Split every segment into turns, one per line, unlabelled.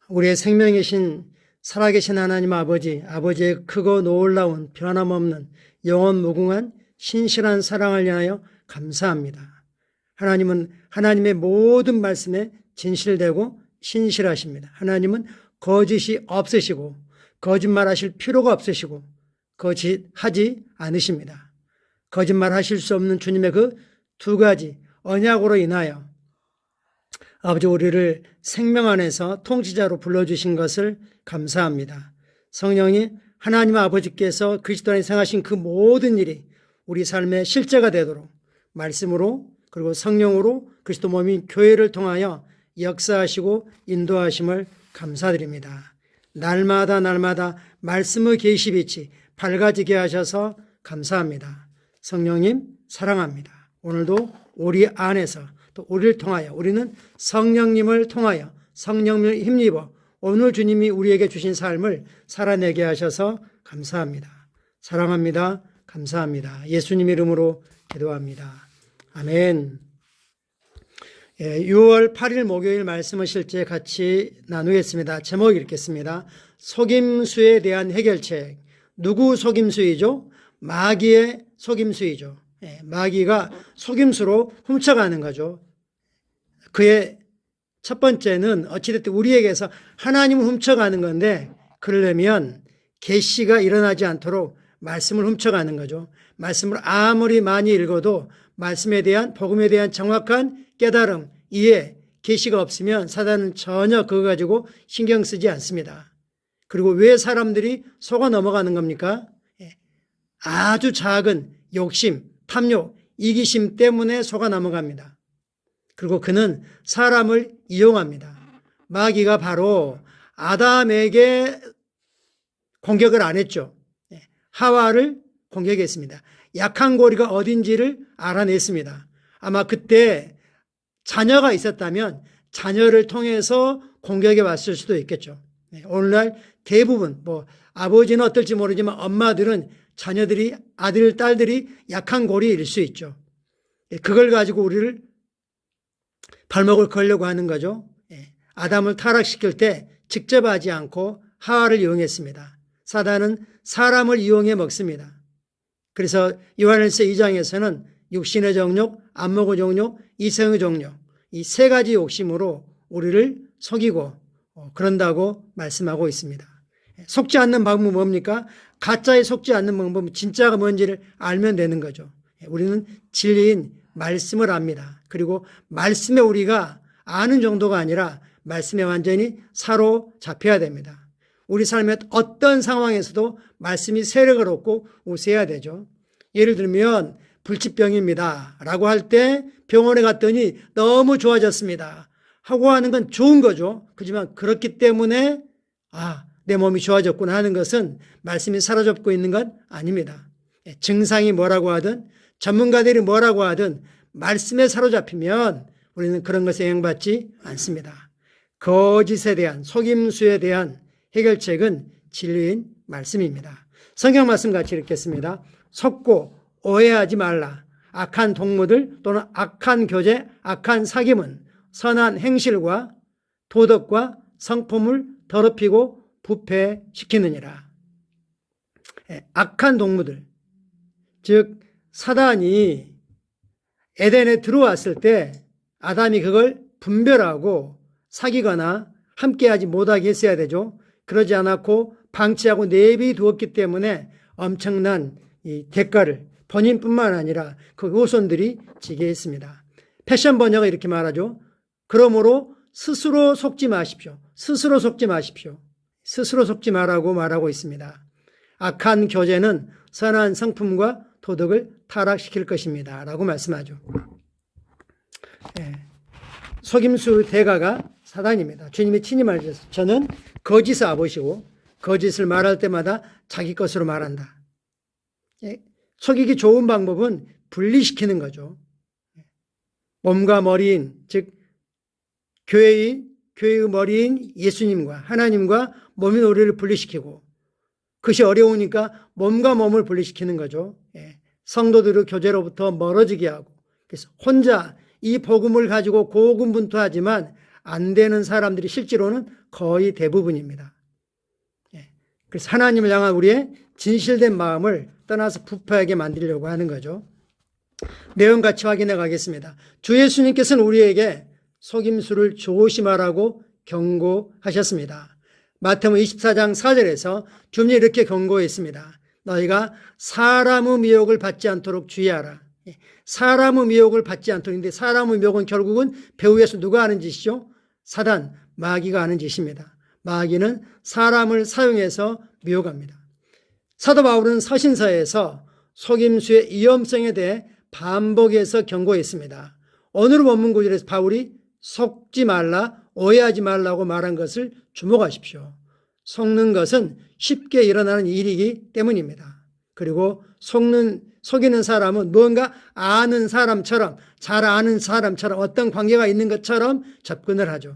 우리의 생명이신 살아계신 하나님 아버지, 아버지의 크고 놀라운 변함없는 영원 무궁한 신실한 사랑을 위하여 감사합니다. 하나님은 하나님의 모든 말씀에 진실되고 신실하십니다. 하나님은 거짓이 없으시고 거짓말하실 필요가 없으시고 거짓하지 않으십니다. 거짓말하실 수 없는 주님의 그 두 가지 언약으로 인하여 아버지 우리를 생명 안에서 통치자로 불러주신 것을 감사합니다. 성령이 하나님 아버지께서 그리스도 안에 행하신 그 모든 일이 우리 삶의 실제가 되도록 말씀으로 그리고 성령으로 그리스도 몸인 교회를 통하여 역사하시고 인도하심을 감사드립니다. 날마다 말씀의 계시빛이 밝아지게 하셔서 감사합니다. 성령님 사랑합니다. 오늘도 우리 안에서 또 우리를 통하여 우리는 성령님을 통하여 성령님을 힘입어 오늘 주님이 우리에게 주신 삶을 살아내게 하셔서 감사합니다. 사랑합니다. 감사합니다. 예수님 이름으로 기도합니다. 아멘. 6월 8일 목요일 말씀을 실제 같이 나누겠습니다. 제목 읽겠습니다. 속임수에 대한 해결책. 누구 속임수이죠? 마귀의 속임수이죠. 마귀가 속임수로 훔쳐가는 거죠. 그의 첫 번째는 어찌됐든 우리에게서 하나님을 훔쳐가는 건데 그러려면 계시가 일어나지 않도록 말씀을 훔쳐가는 거죠. 말씀을 아무리 많이 읽어도 말씀에 대한 복음에 대한 정확한 깨달음, 이해, 계시가 없으면 사단은 전혀 그거 가지고 신경 쓰지 않습니다. 그리고 왜 사람들이 속아 넘어가는 겁니까? 아주 작은 욕심, 탐욕, 이기심 때문에 속아 넘어갑니다. 그리고 그는 사람을 이용합니다. 마귀가 바로 아담에게 공격을 안 했죠. 하와를 공격했습니다. 약한 고리가 어딘지를 알아냈습니다. 아마 그때 자녀가 있었다면 자녀를 통해서 공격해 왔을 수도 있겠죠. 오늘날 대부분 아버지는 어떨지 모르지만 엄마들은 자녀들이 아들, 딸들이 약한 고리일 수 있죠. 그걸 가지고 우리를 발목을 걸려고 하는 거죠. 아담을 타락시킬 때 직접 하지 않고 하와를 이용했습니다. 사단은 사람을 이용해 먹습니다. 그래서 요한일서 2장에서는 육신의 정욕, 안목의 정욕, 이성의 정욕 이 세 가지 욕심으로 우리를 속이고 그런다고 말씀하고 있습니다. 속지 않는 방법은 뭡니까? 가짜에 속지 않는 방법은 진짜가 뭔지를 알면 되는 거죠. 우리는 진리인 말씀을 압니다. 그리고 말씀에 우리가 아는 정도가 아니라 말씀에 완전히 사로잡혀야 됩니다. 우리 삶의 어떤 상황에서도 말씀이 세력을 얻고 우세해야 되죠. 예를 들면 불치병입니다 라고 할 때 병원에 갔더니 너무 좋아졌습니다 하고 하는 건 좋은 거죠. 하지만 그렇기 때문에 내 몸이 좋아졌구나 하는 것은 말씀이 사로잡고 있는 건 아닙니다. 증상이 뭐라고 하든 전문가들이 뭐라고 하든 말씀에 사로잡히면 우리는 그런 것에 영향받지 않습니다. 거짓에 대한 속임수에 대한 해결책은 진리인 말씀입니다. 성경 말씀 같이 읽겠습니다. 속고 오해하지 말라. 악한 동무들 또는 악한 교제, 악한 사귐은 선한 행실과 도덕과 성품을 더럽히고 부패시키느니라. 악한 동무들, 즉 사단이 에덴에 들어왔을 때 아담이 그걸 분별하고 사귀거나 함께하지 못하게 했어야 되죠. 그러지 않았고 방치하고 내비두었기 때문에 엄청난 이 대가를 본인뿐만 아니라 그 후손들이 지게 했습니다. 패션 번역은 이렇게 말하죠. 그러므로 스스로 속지 마십시오. 스스로 속지 마십시오. 스스로 속지 말라고 말하고 있습니다. 악한 교제는 선한 성품과 도덕을 타락시킬 것입니다 라고 말씀하죠. 속임수 대가가 사단입니다. 주님이 친히 말하셨어요. 저는 거짓을 아버지고 거짓을 말할 때마다 자기 것으로 말한다. 속이기 좋은 방법은 분리시키는 거죠. 몸과 머리인, 즉 교회의 머리인 예수님과 하나님과 몸인 우리를 분리시키고 그것이 어려우니까 몸과 몸을 분리시키는 거죠. 성도들의 교제로부터 멀어지게 하고 그래서 혼자 이 복음을 가지고 고군분투하지만 안 되는 사람들이 실제로는 거의 대부분입니다. 그래서 하나님을 향한 우리의 진실된 마음을 떠나서 부패하게 만들려고 하는 거죠. 내용 같이 확인해 가겠습니다. 주 예수님께서는 우리에게 속임수를 조심하라고 경고하셨습니다. 마태복음 24장 4절에서 주님이 이렇게 경고했습니다. 너희가 사람의 미혹을 받지 않도록 주의하라. 사람의 미혹을 받지 않도록. 근데 사람의 미혹은 결국은 배후에서 누가 하는 짓이죠? 사단, 마귀가 하는 짓입니다. 마귀는 사람을 사용해서 미혹합니다. 사도 바울은 서신서에서 속임수의 위험성에 대해 반복해서 경고했습니다. 오늘 본문 구절에서 바울이 속지 말라, 오해하지 말라고 말한 것을 주목하십시오. 속는 것은 쉽게 일어나는 일이기 때문입니다. 그리고 속이는 사람은 뭔가 아는 사람처럼, 잘 아는 사람처럼 어떤 관계가 있는 것처럼 접근을 하죠.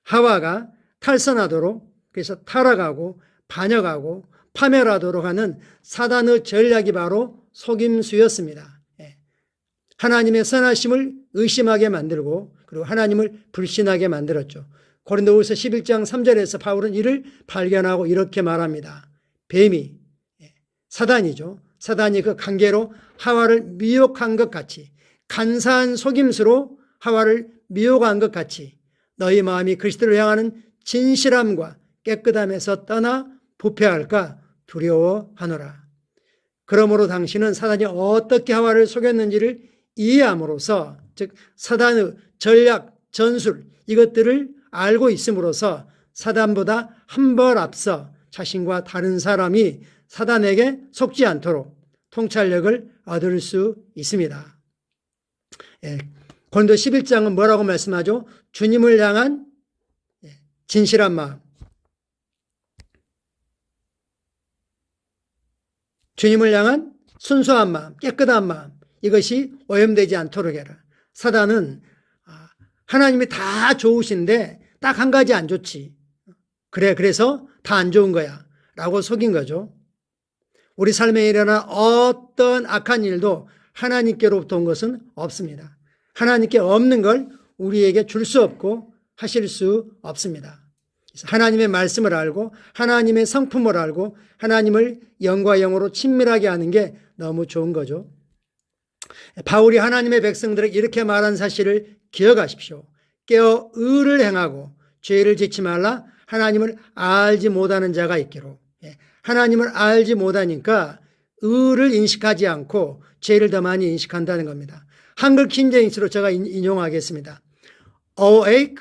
하와가 탈선하도록, 그래서 타락하고 반역하고 파멸하도록 하는 사단의 전략이 바로 속임수였습니다. 하나님의 선하심을 의심하게 만들고 그리고 하나님을 불신하게 만들었죠. 고린도후서 11장 3절에서 바울은 이를 발견하고 이렇게 말합니다. 뱀이, 사단이죠. 사단이 그 관계로 하와를 미혹한 것 같이, 간사한 속임수로 하와를 미혹한 것 같이 너희 마음이 그리스도를 향하는 진실함과 깨끗함에서 떠나 부패할까 두려워하노라. 그러므로 당신은 사단이 어떻게 하와를 속였는지를 이해함으로써, 즉 사단의 전략, 전술 이것들을 알고 있음으로써 사단보다 한 발 앞서 자신과 다른 사람이 사단에게 속지 않도록 통찰력을 얻을 수 있습니다. 고린도 11장은 뭐라고 말씀하죠? 주님을 향한 진실한 마음, 주님을 향한 순수한 마음, 깨끗한 마음, 이것이 오염되지 않도록 해라. 사단은 하나님이 다 좋으신데 딱 한 가지 안 좋지. 그래서 다 안 좋은 거야 라고 속인 거죠. 우리 삶에 일어난 어떤 악한 일도 하나님께로부터 온 것은 없습니다. 하나님께 없는 걸 우리에게 줄 수 없고 하실 수 없습니다. 하나님의 말씀을 알고 하나님의 성품을 알고 하나님을 영과 영으로 친밀하게 하는 게 너무 좋은 거죠. 바울이 하나님의 백성들에게 이렇게 말한 사실을 기억하십시오. 깨어 의를 행하고 죄를 짓지 말라. 하나님을 알지 못하는 자가 있기로. 하나님을 알지 못하니까 의를 인식하지 않고 죄를 더 많이 인식한다는 겁니다. 한글 킹제임스로 제가 인용하겠습니다. Awake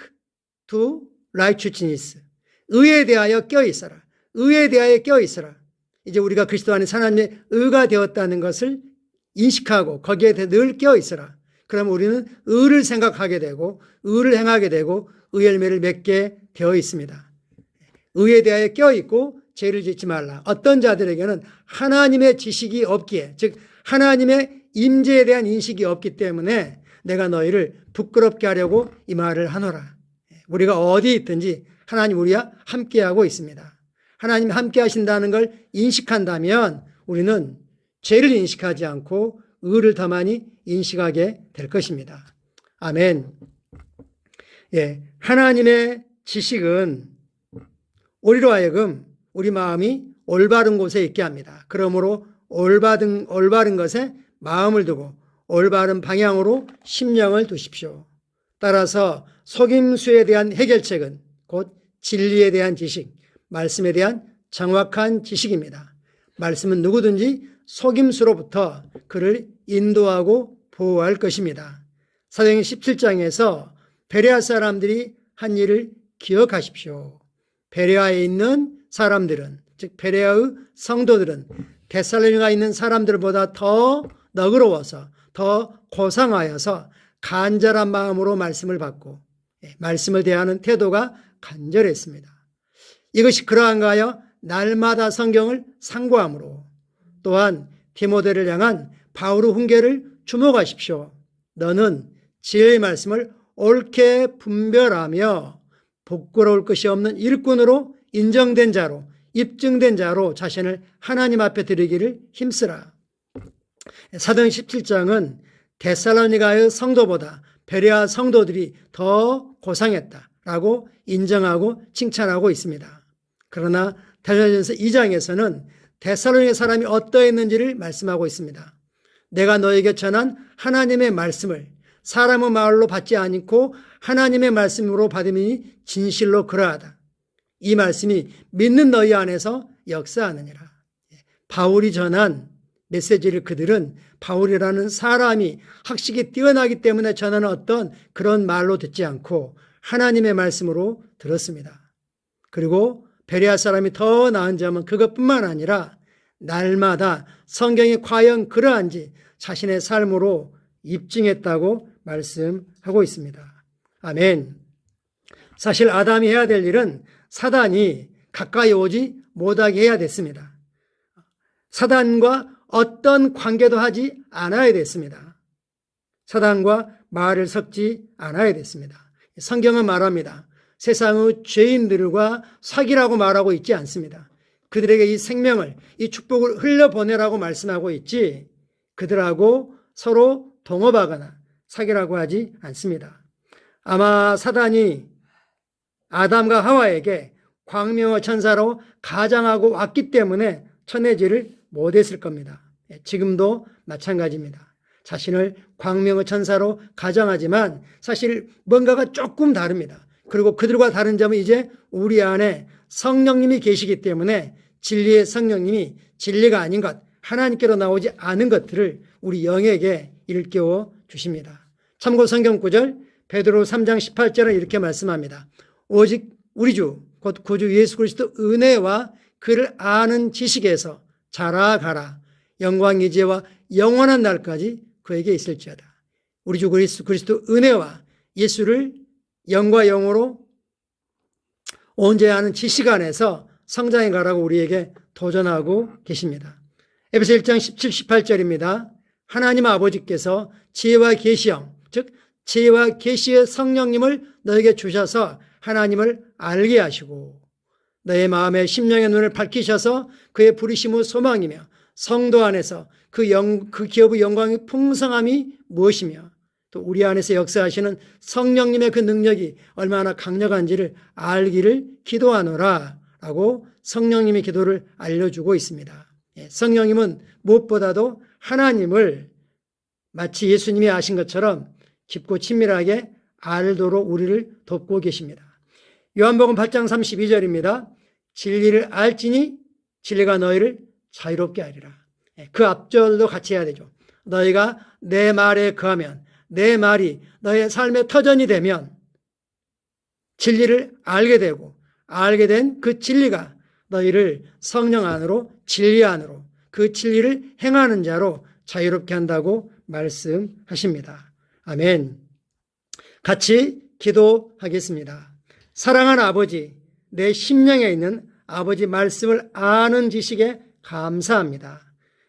to righteousness. 의에 대하여 껴있어라. 의에 대하여 껴있어라. 이제 우리가 그리스도 안에 하나님의 의가 되었다는 것을 인식하고 거기에 대해 늘 껴있어라. 그러면 우리는 의를 생각하게 되고 의를 행하게 되고 의 열매를 맺게 되어 있습니다. 의에 대하여 껴있고 죄를 짓지 말라. 어떤 자들에게는 하나님의 지식이 없기에, 즉 하나님의 임재에 대한 인식이 없기 때문에 내가 너희를 부끄럽게 하려고 이 말을 하노라. 우리가 어디 있든지 하나님 우리와 함께하고 있습니다. 하나님 함께 하신다는 걸 인식한다면 우리는 죄를 인식하지 않고 의를 더 많이 인식하게 될 것입니다. 아멘. 하나님의 지식은 우리로 하여금 우리 마음이 올바른 곳에 있게 합니다. 그러므로 올바른 것에 마음을 두고 올바른 방향으로 심령을 두십시오. 따라서 속임수에 대한 해결책은 곧 진리에 대한 지식, 말씀에 대한 정확한 지식입니다. 말씀은 누구든지 속임수로부터 그를 인도하고 보호할 것입니다. 사도행전 17장에서 베레아 사람들이 한 일을 기억하십시오. 베레아에 있는 사람들은, 즉 베레아의 성도들은 데살로니가에 있는 사람들보다 더 너그러워서 더 고상하여서 간절한 마음으로 말씀을 받고 말씀을 대하는 태도가 간절했습니다. 이것이 그러한가 하여 날마다 성경을 상고함으로, 또한 디모데를 향한 바울의 훈계를 주목하십시오. 너는 지혜의 말씀을 옳게 분별하며 부끄러울 것이 없는 일꾼으로 인정된 자로, 입증된 자로 자신을 하나님 앞에 드리기를 힘쓰라. 사도행전 17장은 데살로니가의 성도보다 베레아 성도들이 더 고상했다라고 인정하고 칭찬하고 있습니다. 그러나 데살로니가전서 2장에서는 데살로니가 사람이 어떠했는지를 말씀하고 있습니다. 내가 너에게 전한 하나님의 말씀을 사람의 말로 받지 않고 하나님의 말씀으로 받음이 진실로 그러하다. 이 말씀이 믿는 너희 안에서 역사하느니라. 바울이 전한 메시지를 그들은 바울이라는 사람이 학식이 뛰어나기 때문에 전하는 어떤 그런 말로 듣지 않고 하나님의 말씀으로 들었습니다. 그리고 베레아 사람이 더 나은 점은 그것뿐만 아니라 날마다 성경이 과연 그러한지 자신의 삶으로 입증했다고 말씀하고 있습니다. 아멘. 사실 아담이 해야 될 일은 사단이 가까이 오지 못하게 해야 됐습니다. 사단과 어떤 관계도 하지 않아야 됐습니다. 사단과 말을 섞지 않아야 됐습니다. 성경은 말합니다. 세상의 죄인들과 사귀라고 말하고 있지 않습니다. 그들에게 이 생명을, 이 축복을 흘려보내라고 말씀하고 있지 그들하고 서로 동업하거나 사귀라고 하지 않습니다. 아마 사단이 아담과 하와에게 광명의 천사로 가장하고 왔기 때문에 천혜지를 못했을 겁니다. 지금도 마찬가지입니다. 자신을 광명의 천사로 가정하지만 사실 뭔가가 조금 다릅니다. 그리고 그들과 다른 점은 이제 우리 안에 성령님이 계시기 때문에 진리의 성령님이 진리가 아닌 것, 하나님께로 나오지 않은 것들을 우리 영에게 일깨워 주십니다. 참고 성경 구절 베드로 3장 18절은 이렇게 말씀합니다. 오직 우리 주 곧 구주 예수 그리스도 은혜와 그를 아는 지식에서 자라가라. 영광 이제와 영원한 날까지 그에게 있을지어다. 우리 주 그리스도 은혜와 예수를 영과 영으로 온전히 아는 지식 안에서 성장해 가라고 우리에게 도전하고 계십니다. 에베소 1장 17, 18절입니다. 하나님 아버지께서 지혜와 계시형, 즉 지혜와 계시의 성령님을 너에게 주셔서 하나님을 알게 하시고 너의 마음의 심령의 눈을 밝히셔서 그의 부르심의 소망이며 성도 안에서 그 기업의 영광의 풍성함이 무엇이며 또 우리 안에서 역사하시는 성령님의 그 능력이 얼마나 강력한지를 알기를 기도하노라 라고 성령님의 기도를 알려주고 있습니다. 성령님은 무엇보다도 하나님을 마치 예수님이 아신 것처럼 깊고 친밀하게 알도록 우리를 돕고 계십니다. 요한복음 8장 32절입니다. 진리를 알지니 진리가 너희를 자유롭게 하리라. 그 앞절도 같이 해야 되죠. 너희가 내 말에 거하면 내 말이 너의 삶의 터전이 되면 진리를 알게 되고 알게 된 그 진리가 너희를 성령 안으로 진리 안으로 그 진리를 행하는 자로 자유롭게 한다고 말씀하십니다. 아멘. 같이 기도하겠습니다. 사랑하는 아버지, 내 심령에 있는 아버지 말씀을 아는 지식에 감사합니다.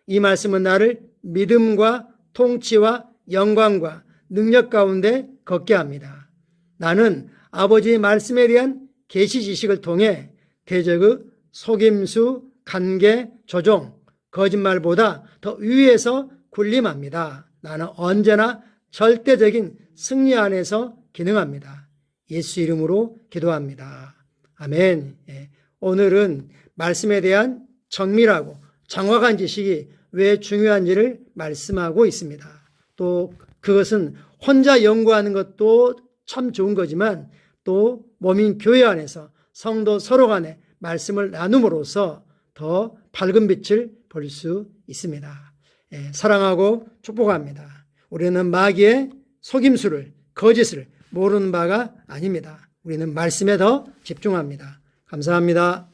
이 말씀은 나를 믿음과 통치와 영광과 능력 가운데 걷게 합니다. 나는 아버지의 말씀에 대한 계시 지식을 통해 대적의 속임수, 간계, 조종, 거짓말보다 더 위에서 군림합니다. 나는 언제나 절대적인 승리 안에서 기능합니다. 예수 이름으로 기도합니다. 아멘. 오늘은 말씀에 대한 정밀하고 정확한 지식이 왜 중요한지를 말씀하고 있습니다. 또 그것은 혼자 연구하는 것도 참 좋은 거지만 또 몸인 교회 안에서 성도 서로 간에 말씀을 나눔으로써 더 밝은 빛을 볼 수 있습니다. 사랑하고 축복합니다. 우리는 마귀의 속임수를, 거짓을 모르는 바가 아닙니다. 우리는 말씀에 더 집중합니다. 감사합니다.